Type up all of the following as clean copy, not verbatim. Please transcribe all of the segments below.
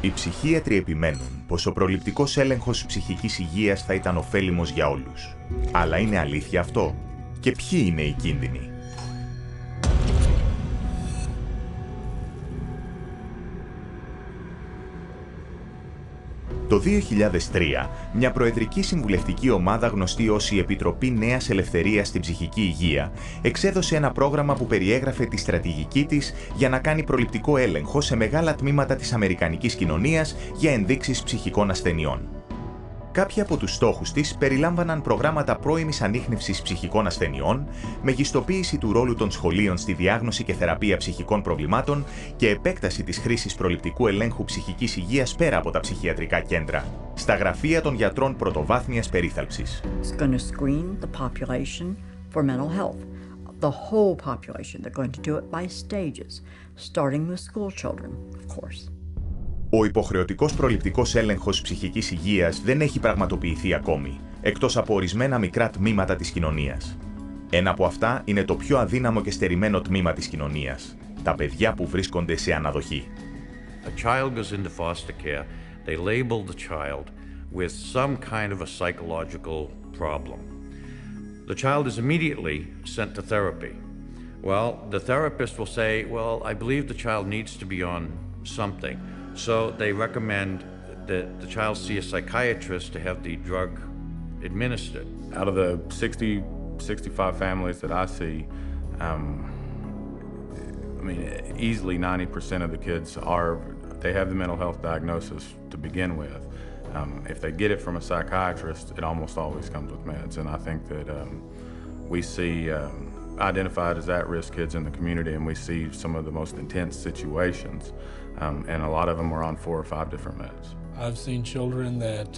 Οι ψυχίατροι επιμένουν πως ο προληπτικός έλεγχος ψυχικής υγείας θα ήταν ωφέλιμος για όλους. Αλλά είναι αλήθεια αυτό? Και ποιοι είναι οι κίνδυνοι? Το 2003, μια προεδρική συμβουλευτική ομάδα γνωστή ως η Επιτροπή Νέας Ελευθερίας στην Ψυχική Υγεία εξέδωσε ένα πρόγραμμα που περιέγραφε τη στρατηγική της για να κάνει προληπτικό έλεγχο σε μεγάλα τμήματα της αμερικανικής κοινωνίας για ενδείξεις ψυχικών ασθενειών. Κάποιοι από τους στόχους της περιλάμβαναν προγράμματα πρώιμης ανίχνευσης ψυχικών ασθενειών, μεγιστοποίηση του ρόλου των σχολείων στη διάγνωση και θεραπεία ψυχικών προβλημάτων και επέκταση της χρήσης προληπτικού ελέγχου ψυχικής υγείας πέρα από τα ψυχιατρικά κέντρα, στα γραφεία των γιατρών πρωτοβάθμιας περίθαλψης. The whole population, they're going to do it by stages, starting with school children, of course. Ο υποχρεωτικός προληπτικός έλεγχος ψυχικής υγείας δεν έχει πραγματοποιηθεί ακόμη, εκτός από ορισμένα μικρά τμήματα της κοινωνίας. Ένα από αυτά είναι το πιο αδύναμο και στερημένο τμήμα της κοινωνίας, τα παιδιά που βρίσκονται σε αναδοχή. A child goes into foster care, they label the child with some kind of a psychological problem. The child is immediately sent to therapy. Well, the therapist will say, well, I believe the child needs to be on something. So they recommend that the child see a psychiatrist to have the drug administered. Out of the 60, 65 families that I see, easily 90% of the kids they have the mental health diagnosis to begin with. If they get it from a psychiatrist, it almost always comes with meds. And I think that we see identified as at-risk kids in the community, and we see some of the most intense situations, and a lot of them are on 4 or 5 different meds. I've seen children that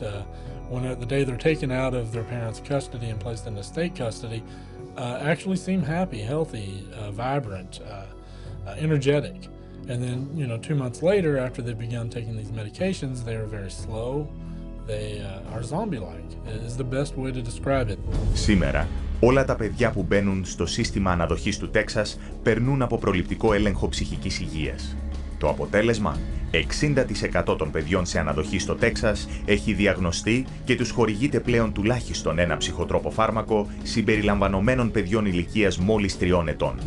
when the day they're taken out of their parents' custody and placed into state custody, actually seem happy, healthy, vibrant, energetic. And then, 2 months later, after they've begun taking these medications, they are very slow. They are zombie-like, is the best way to describe it. Σήμερα, όλα τα παιδιά που μπαίνουν στο σύστημα αναδοχής του Τέξας περνούν από προληπτικό έλεγχο ψυχικής υγείας. Το αποτέλεσμα, 60% των παιδιών σε αναδοχή στο Τέξας έχει διαγνωστεί και τους χορηγείται πλέον τουλάχιστον ένα ψυχοτρόπο φάρμακο συμπεριλαμβανομένων παιδιών ηλικίας μόλις 3 ετών.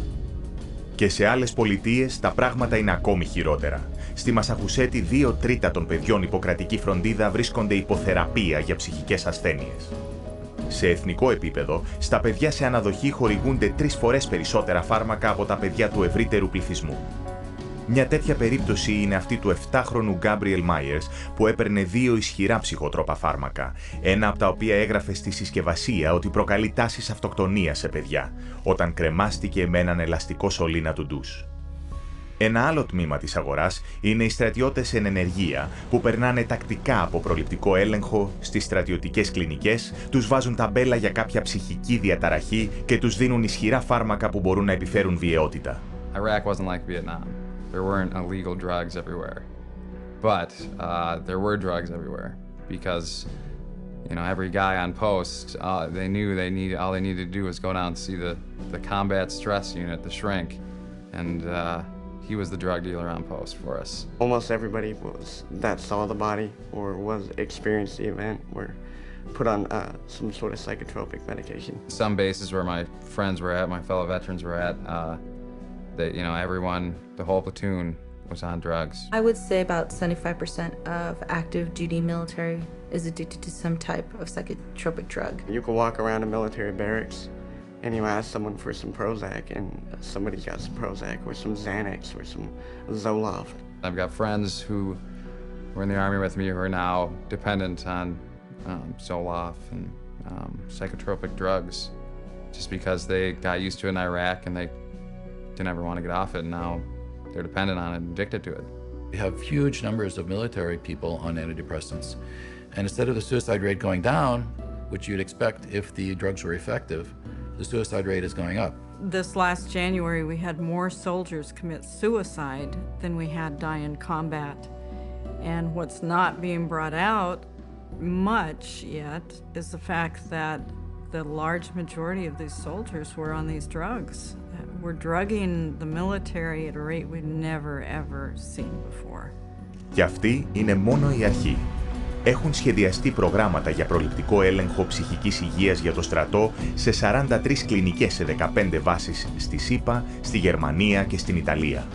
Και σε άλλες πολιτείες τα πράγματα είναι ακόμη χειρότερα. Στη Μασαχουσέτη 2/3 των παιδιών υποκρατική φροντίδα βρίσκονται υποθεραπεία για ψυχικές ασθένειες. Σε εθνικό επίπεδο, στα παιδιά σε αναδοχή χορηγούνται 3 φορές περισσότερα φάρμακα από τα παιδιά του ευρύτερου πληθυσμού. Μια τέτοια περίπτωση είναι αυτή του 7χρονου Γκάμπριελ Μάιερς που έπαιρνε 2 ισχυρά ψυχοτρόπα φάρμακα, ένα από τα οποία έγραφε στη συσκευασία ότι προκαλεί τάσεις αυτοκτονίας σε παιδιά, όταν κρεμάστηκε με έναν ελαστικό σωλήνα του ντους. Ένα άλλο τμήμα της αγοράς είναι οι στρατιώτες εν ενεργεία που περνάνε τακτικά από προληπτικό έλεγχο στις στρατιωτικές κλινικές, τους βάζουν ταμπέλα για κάποια ψυχική διαταραχή και τους δίνουν ισχυρά φάρμακα που μπορούν να επιφέρουν βιαιότητα. Iraq wasn't like Vietnam. There weren't illegal drugs everywhere, but there were drugs everywhere because, every guy on post, they knew all they needed to do was go down and see the combat stress unit, the shrink, and he was the drug dealer on post for us. Almost everybody that saw the body or experienced the event were put on some sort of psychotropic medication. Some bases where my friends were at, my fellow veterans were at, that everyone, the whole platoon was on drugs. I would say about 75% of active duty military is addicted to some type of psychotropic drug. You can walk around a military barracks and you ask someone for some Prozac and somebody's got some Prozac or some Xanax or some Zoloft. I've got friends who were in the army with me who are now dependent on Zoloft and psychotropic drugs just because they got used to it in Iraq and they didn't ever want to get off it, and now they're dependent on it and addicted to it. We have huge numbers of military people on antidepressants, and instead of the suicide rate going down, which you'd expect if the drugs were effective, the suicide rate is going up. This last January, we had more soldiers commit suicide than we had die in combat. And what's not being brought out much yet is the fact that the large majority of these soldiers were on these drugs. We're drugging the military at a rate we've never, ever seen before. Και αυτή είναι μόνο η αρχή. Έχουν σχεδιαστεί προγράμματα για προληπτικό έλεγχο ψυχικής υγείας για το στρατό σε 43 κλινικές σε 15 βάσεις στη ΣΥΠΑ, στη Γερμανία και στην Ιταλία.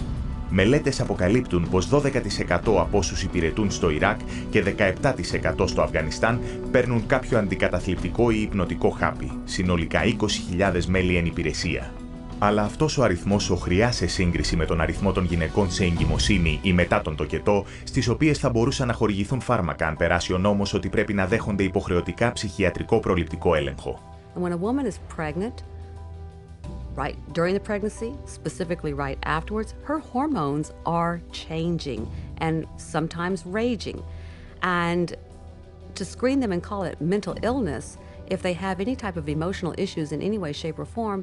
Μελέτες αποκαλύπτουν πως 12% από όσους υπηρετούν στο Ιράκ και 17% στο Αφγανιστάν παίρνουν κάποιο αντικαταθλιπτικό ή υπνοτικό χάπι, συνολικά 20.000 μέλη εν υπηρεσία. Αλλά αυτός ο αριθμός οχριά σε σύγκριση με τον αριθμό των γυναικών σε εγκυμοσύνη ή μετά τον τοκετό, στις οποίες θα μπορούσαν να χορηγηθούν φάρμακα αν περάσει ο νόμος ότι πρέπει να δέχονται υποχρεωτικά ψυχιατρικό προληπτικό έλεγχο. When a woman is pregnant, right during the pregnancy, specifically right afterwards, her hormones are changing and sometimes raging. And to screen them and call it mental illness, if they have any type of emotional issues in any way, shape or form,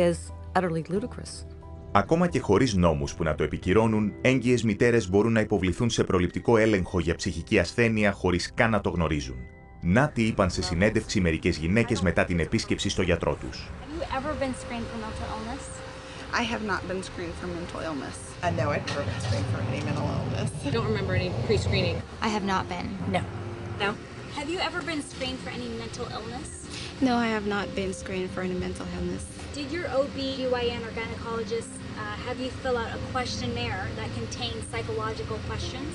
is utterly ludicrous. Ακόμα και χωρίς νόμους που να το επικυρώνουν, έγκυες μητέρες μπορούν να υποβληθούν σε προληπτικό έλεγχο για ψυχική ασθένεια χωρίς καν να το γνωρίζουν. Να τι είπαν σε συνέντευξη μερικές γυναίκες μετά την επίσκεψη στο γιατρό τους. I have not been screened for mental illness. No, I've never been screened for any mental illness. I don't remember any pre-screening. I have not been. No. No. Have you ever been screened for any mental illness? No, I have not been screened for any mental illness. Did your OB/GYN or gynecologist have you fill out a questionnaire that contains psychological questions?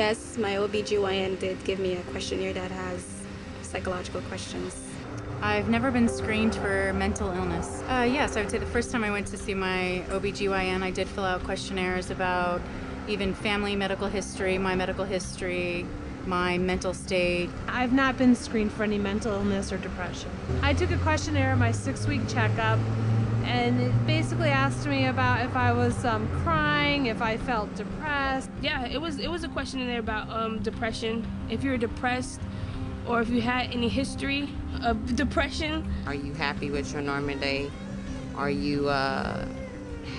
Yes, my OB/GYN did give me a questionnaire that has psychological questions. I've never been screened for mental illness. Yes, I would say the first time I went to see my OB/GYN, I did fill out questionnaires about even family medical history, my medical history, my mental state. I've not been screened for any mental illness or depression. I took a questionnaire at my 6-week checkup, and it basically asked me about if I was crying, if I felt depressed. Yeah, it was a questionnaire about depression. If you're depressed, or if you had any history of depression. Are you happy with your normal day? Are you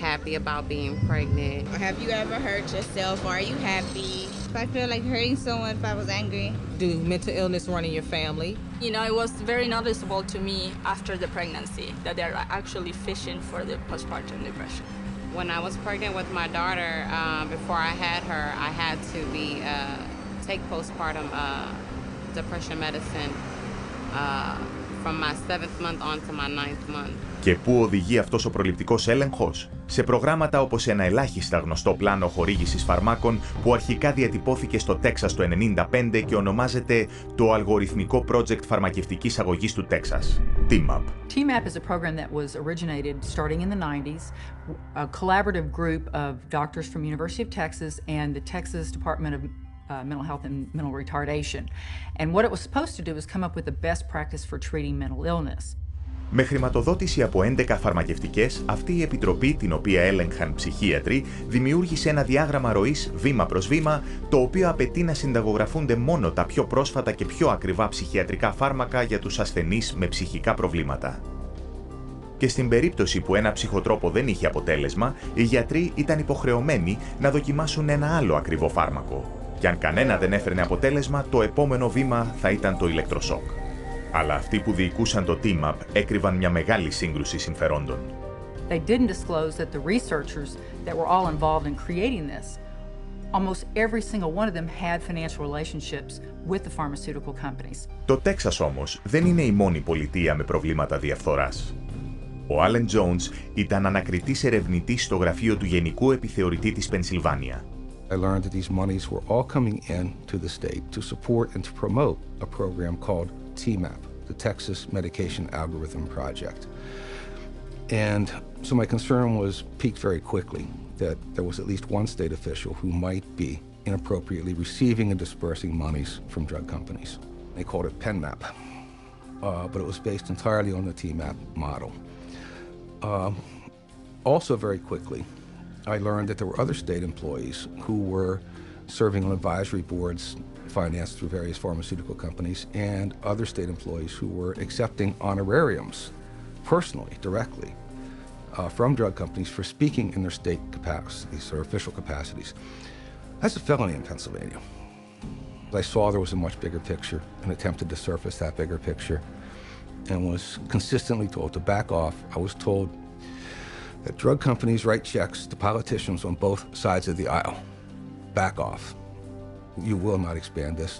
happy about being pregnant? Or have you ever hurt yourself? Or are you happy? If I feel like hurting someone, if I was angry. Do mental illness run in your family? You know, it was very noticeable to me after the pregnancy that they're actually fishing for the postpartum depression. When I was pregnant with my daughter, before I had her, I had to take postpartum depression medicine from my 7th month on to my 9th month. Και πού οδηγεί αυτός ο προληπτικός έλεγχος? Σε προγράμματα όπως ένα ελάχιστα γνωστό πλάνο χορήγησης φαρμάκων που αρχικά διατυπώθηκε στο Τέξας το 1995 και ονομάζεται το Αλγοριθμικό Project Φαρμακευτικής Αγωγής του Τέξας, TMAP. TMAP is a program that was originated starting in the 90s, a collaborative group of doctors from University of Texas and the Texas Department of Mental Health and Mental Retardation. And what it was supposed to do was come up with the best practice for treating mental illness. Με χρηματοδότηση από 11 φαρμακευτικές, αυτή η επιτροπή, την οποία έλεγχαν ψυχίατροι, δημιούργησε ένα διάγραμμα ροής βήμα προς βήμα, το οποίο απαιτεί να συνταγογραφούνται μόνο τα πιο πρόσφατα και πιο ακριβά ψυχιατρικά φάρμακα για τους ασθενείς με ψυχικά προβλήματα. Και στην περίπτωση που ένα ψυχοτρόπο δεν είχε αποτέλεσμα, οι γιατροί ήταν υποχρεωμένοι να δοκιμάσουν ένα άλλο ακριβό φάρμακο. Και αν κανένα δεν έφερνε αποτέλεσμα, το επόμενο βήμα θα ήταν το ηλεκτροσόκ. Αλλά αυτοί που διοικούσαν το TMAP έκρυβαν μια μεγάλη σύγκρουση συμφερόντων. They didn't disclose that the researchers that were all involved in creating this, almost every single one of them had financial relationships with the pharmaceutical companies. Το Τέξας όμως δεν είναι η μόνη πολιτεία με προβλήματα διαφθοράς. Ο Άλεν Τζόουνς ήταν ανακριτής ερευνητής στο γραφείο του Γενικού Επιθεωρητή της Πενσιλβάνια. I learned that these monies were all coming in to the state to support and to promote a program called TMAP, the Texas Medication Algorithm Project. And so my concern was piqued very quickly that there was at least one state official who might be inappropriately receiving and dispersing monies from drug companies. They called it PenMap, but it was based entirely on the TMAP model. Also very quickly, I learned that there were other state employees who were serving on advisory boards financed through various pharmaceutical companies and other state employees who were accepting honorariums personally, directly, from drug companies for speaking in their state capacities or official capacities. That's a felony in Pennsylvania. I saw there was a much bigger picture and attempted to surface that bigger picture and was consistently told to back off. I was told that drug companies write checks to politicians on both sides of the aisle. back off. You will not expand this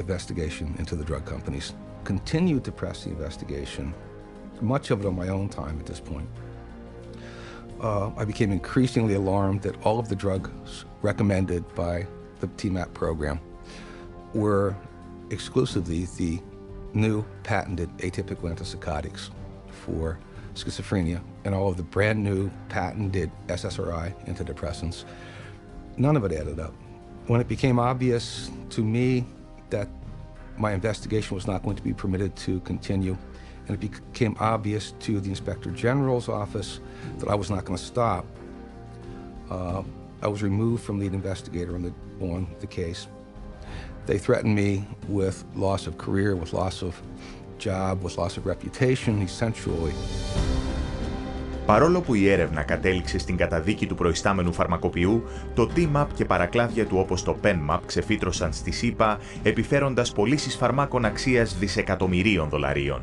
investigation into the drug companies. Continue to press the investigation, much of it on my own time at this point. I became increasingly alarmed that all of the drugs recommended by the TMAP program were exclusively the new patented atypical antipsychotics for schizophrenia and all of the brand new patented SSRI antidepressants. None of it added up. When it became obvious to me that my investigation was not going to be permitted to continue, and it became obvious to the Inspector General's office that I was not going to stop, I was removed from lead investigator on the case. They threatened me with loss of career, with loss of job, with loss of reputation, essentially. Παρόλο που η έρευνα κατέληξε στην καταδίκη του προϊστάμενου φαρμακοποιού, το TMAP και παρακλάδια του όπως το PenMAP ξεφύτρωσαν στη ΣΥΠΑ, επιφέροντας πωλήσεις φαρμάκων αξίας δισεκατομμυρίων δολαρίων.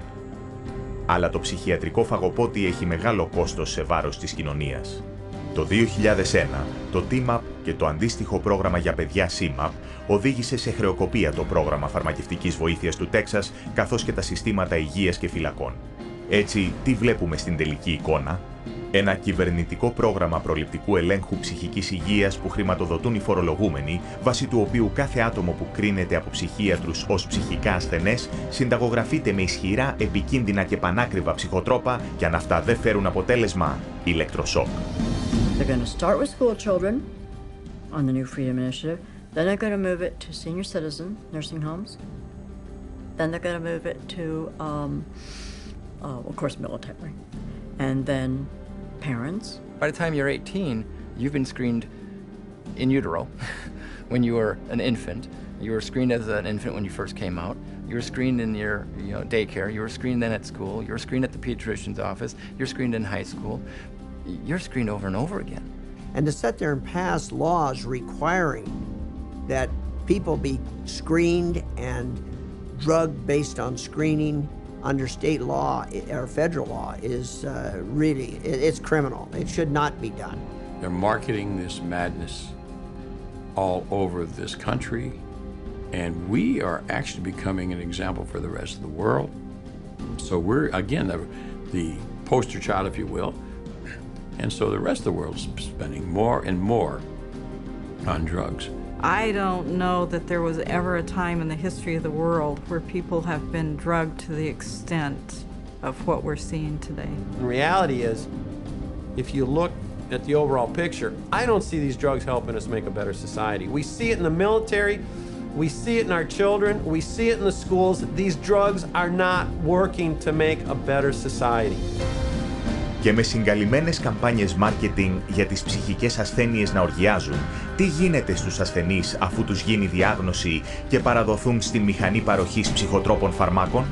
Αλλά το ψυχιατρικό φαγοπότι έχει μεγάλο κόστος σε βάρος της κοινωνίας. Το 2001, το TMAP και το αντίστοιχο πρόγραμμα για παιδιά CMAP οδήγησε σε χρεοκοπία το πρόγραμμα φαρμακευτικής βοήθειας του Τέξας, καθώς και τα συστήματα υγείας και φυλακών. Έτσι, τι βλέπουμε στην τελική εικόνα? Ένα κυβερνητικό πρόγραμμα προληπτικού ελέγχου ψυχικής υγείας που χρηματοδοτούν οι φορολογούμενοι, βάσει του οποίου κάθε άτομο που κρίνεται από ψυχίατρους ως ψυχικά ασθενές συνταγογραφείται με ισχυρά, επικίνδυνα και πανάκριβα ψυχοτρόπα και αν αυτά δεν φέρουν αποτέλεσμα, ηλεκτροσόκ. They're going to start with school children on the new Freedom Initiative. Then they're going to move it to senior citizen nursing homes. Then they're going to move it to, of course, military. And then parents. By the time you're 18, you've been screened in utero when you were an infant. You were screened as an infant when you first came out. You were screened in your daycare. You were screened then at school. You were screened at the pediatrician's office. You're screened in high school. You're screened over and over again. And to sit there and pass laws requiring that people be screened and drugged based on screening under state law or federal law is really, it's criminal. It should not be done. They're marketing this madness all over this country, and we are actually becoming an example for the rest of the world. So we're, again, the poster child, if you will, and so the rest of the world is spending more and more on drugs. I don't know that there was ever a time in the history of the world where people have been drugged to the extent of what we're seeing today. The reality is, if you look at the overall picture, I don't see these drugs helping us make a better society. We see it in the military, we see it in our children, we see it in the schools. These drugs are not working to make a better society. Και με συγκαλυμμένες καμπάνιες μάρκετινγκ για τις ψυχικές ασθένειες να οργιάζουν, τι γίνεται στους ασθενείς αφού τους γίνει διάγνωση και παραδοθούν στην μηχανή παροχής ψυχοτρόπων φαρμάκων?